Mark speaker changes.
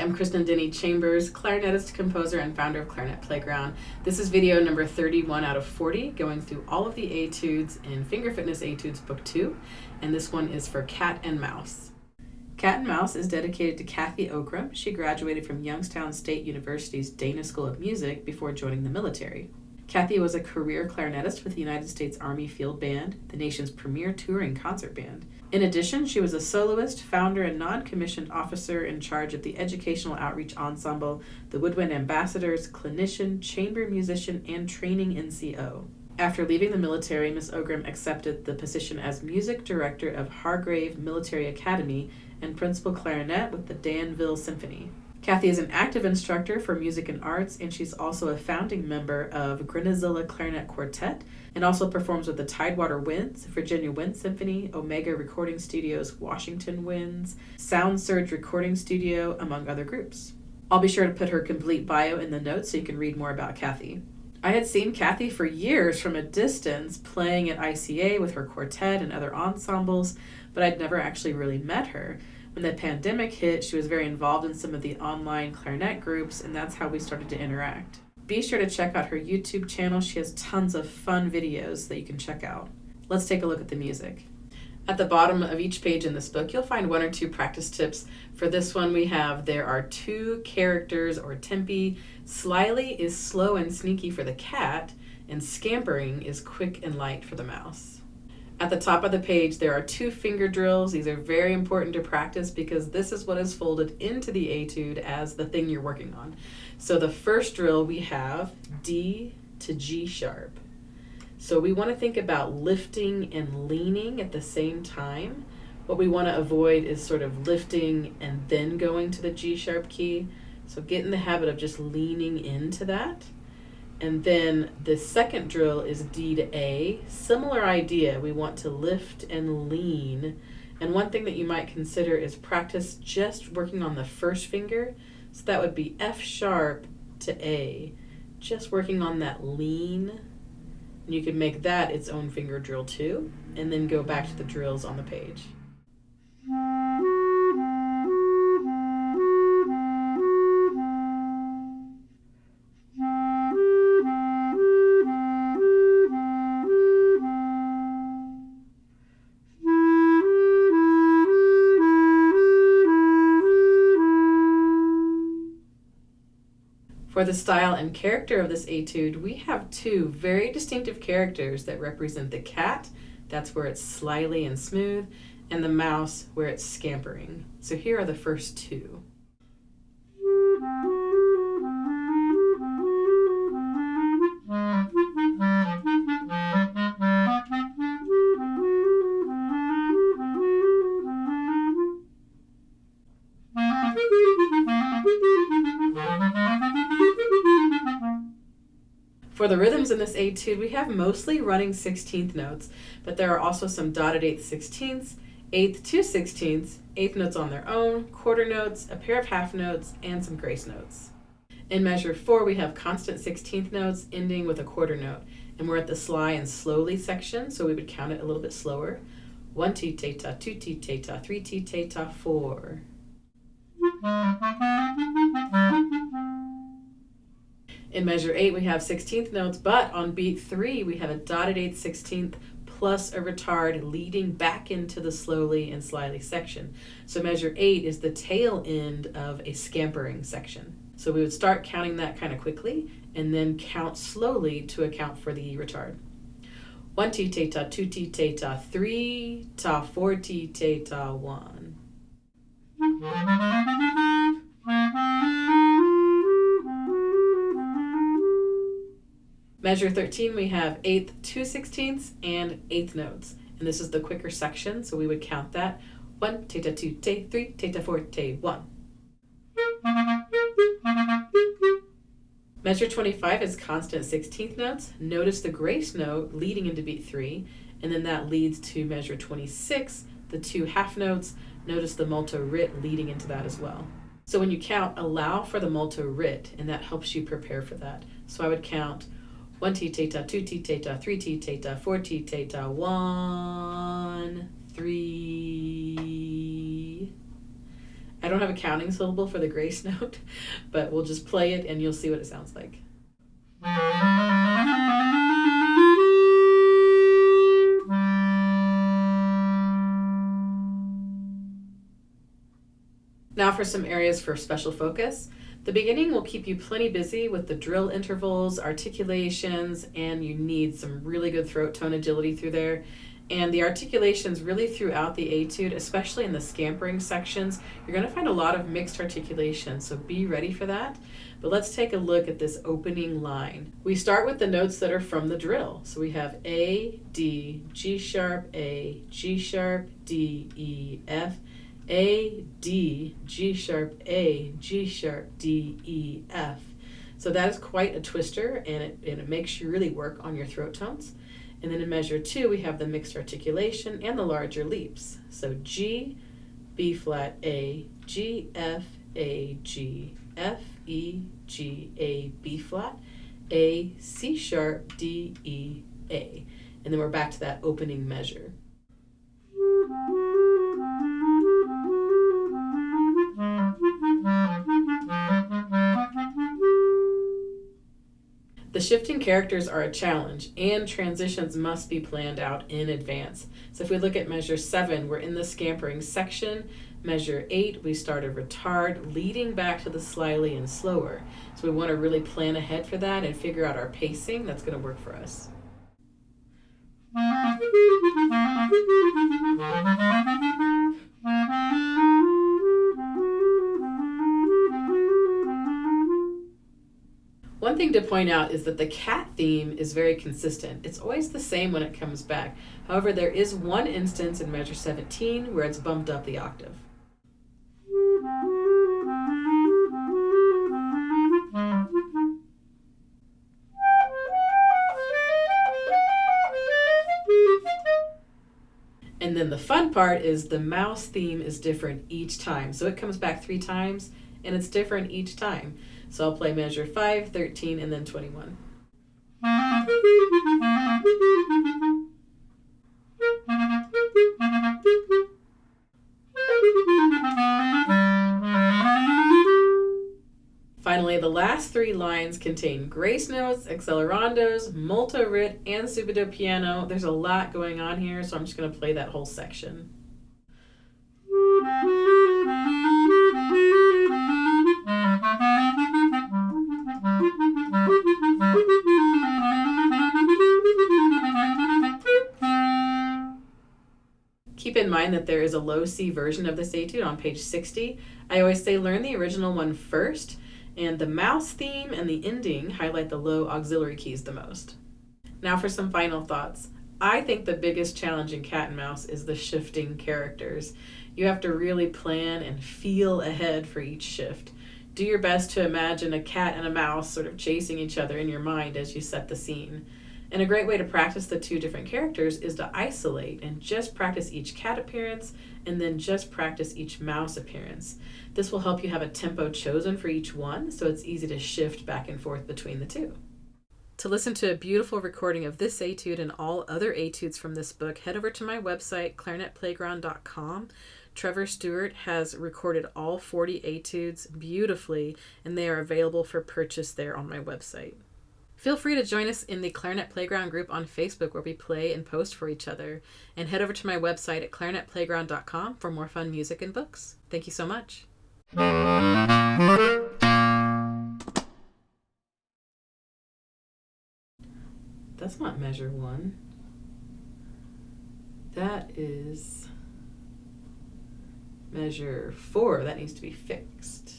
Speaker 1: I'm Kristen Denny-Chambers, clarinetist, composer, and founder of Clarinet Playground. This is video number 31 out of 40, going through all of the etudes in Finger Fitness Études Book 2, and this one is for Cat and Mouse. Cat and Mouse is dedicated to Cathy Ogram. She graduated from Youngstown State University's Dana School of Music before joining the military. Cathy was a career clarinetist with the United States Army Field Band, the nation's premier touring concert band. In addition, she was a soloist, founder, and non-commissioned officer in charge of the educational outreach ensemble, the Woodwind Ambassadors, clinician, chamber musician, and Training NCO. After leaving the military, Ms. Ogram accepted the position as music director of Hargrave Military Academy and principal clarinet with the Danville Symphony. Cathy is an active instructor for music and arts, and she's also a founding member of Grenazilla Clarinet Quartet, and also performs with the Tidewater Winds, Virginia Wind Symphony, Omega Recording Studios, Washington Winds, Sound Surge Recording Studio, among other groups. I'll be sure to put her complete bio in the notes so you can read more about Cathy. I had seen Cathy for years from a distance playing at ICA with her quartet and other ensembles, but I'd never actually really met her. When the pandemic hit, she was very involved in some of the online clarinet groups, and that's how we started to interact. Be sure to check out her YouTube channel. She has tons of fun videos that you can check out. Let's take a look at the music. At the bottom of each page in this book, you'll find one or two practice tips. For this one, there are two characters or tempi. Slyly is slow and sneaky for the cat, and scampering is quick and light for the mouse. At the top of the page, there are two finger drills. These are very important to practice because this is what is folded into the etude as the thing you're working on. So the first drill, we have D to G sharp. So we want to think about lifting and leaning at the same time. What we want to avoid is sort of lifting and then going to the G sharp key. So get in the habit of just leaning into that. And then the second drill is D to A. Similar idea, we want to lift and lean. And one thing that you might consider is practice just working on the first finger. So that would be F sharp to A. Just working on that lean. And you could make that its own finger drill too, and then go back to the drills on the page. For the style and character of this etude, we have two very distinctive characters that represent the cat, that's where it's slyly and smooth, and the mouse, where it's scampering. So here are the first two. For the rhythms in this etude, we have mostly running 16th notes, but there are also some dotted 8th 16ths, 8th to 16ths, 8th notes on their own, quarter notes, a pair of half notes, and some grace notes. In measure 4, we have constant 16th notes ending with a quarter note, and we're at the sly and slowly section, so we would count it a little bit slower. 1 T teta, 2 T teta, 3 T teta, 4. In measure 8, we have 16th notes, but on beat 3, we have a dotted 8th 16th plus a retard leading back into the slowly and slyly section. So measure 8 is the tail end of a scampering section. So we would start counting that kind of quickly and then count slowly to account for the retard. 1 T teta, 2 T teta, 3 ta, 4 T teta, 1. Measure 13, we have 8th 2 16ths and 8th notes. And this is the quicker section, so we would count that. 1 teta, 2 te, 3 teta, 4 te, 1. Measure 25 is constant 16th notes. Notice the grace note leading into beat 3, and then that leads to measure 26, the two half notes. Notice the molto rit leading into that as well. So when you count, allow for the molto rit, and that helps you prepare for that. So I would count 1 T teta, 2 T teta, 3 T teta, 4 T teta, 1, 3. I don't have a counting syllable for the grace note, but we'll just play it and you'll see what it sounds like. Now for some areas for special focus. The beginning will keep you plenty busy with the drill intervals, articulations, and you need some really good throat tone agility through there. And the articulations really throughout the etude, especially in the scampering sections, you're going to find a lot of mixed articulation, so be ready for that. But let's take a look at this opening line. We start with the notes that are from the drill. So we have A, D, G sharp, A, G sharp, D, E, F, A, D, G sharp, A, G sharp, D, E, F. So that is quite a twister, and it makes you really work on your throat tones. And then in measure 2, we have the mixed articulation and the larger leaps. So G, B flat, A, G, F, A, G, F, E, G, A, B flat, A, C sharp, D, E, A. And then we're back to that opening measure. The shifting characters are a challenge, and transitions must be planned out in advance. So if we look at measure 7, we're in the scampering section. Measure 8, we start a retard leading back to the slyly and slower. So we want to really plan ahead for that and figure out our pacing. That's going to work for us. One thing to point out is that the cat theme is very consistent. It's always the same when it comes back. However, there is one instance in measure 17 where it's bumped up the octave. And then the fun part is the mouse theme is different each time. So it comes back 3 times and it's different each time. So I'll play measure 5, 13, and then 21. Finally, the last 3 lines contain grace notes, accelerandos, molto rit, and subito piano. There's a lot going on here, so I'm just going to play that whole section. Keep in mind that there is a low C version of this etude on page 60. I always say learn the original one first, and the mouse theme and the ending highlight the low auxiliary keys the most. Now for some final thoughts. I think the biggest challenge in cat and mouse is the shifting characters. You have to really plan and feel ahead for each shift. Do your best to imagine a cat and a mouse sort of chasing each other in your mind as you set the scene. And a great way to practice the 2 different characters is to isolate and just practice each cat appearance and then just practice each mouse appearance. This will help you have a tempo chosen for each one, so it's easy to shift back and forth between the 2. To listen to a beautiful recording of this etude and all other etudes from this book, head over to my website, clarinetplayground.com. Trevor Stewart has recorded all 40 etudes beautifully, and they are available for purchase there on my website. Feel free to join us in the Clarinet Playground group on Facebook where we play and post for each other. And head over to my website at clarinetplayground.com for more fun music and books. Thank you so much. That's not measure 1. That is measure 4. That needs to be fixed.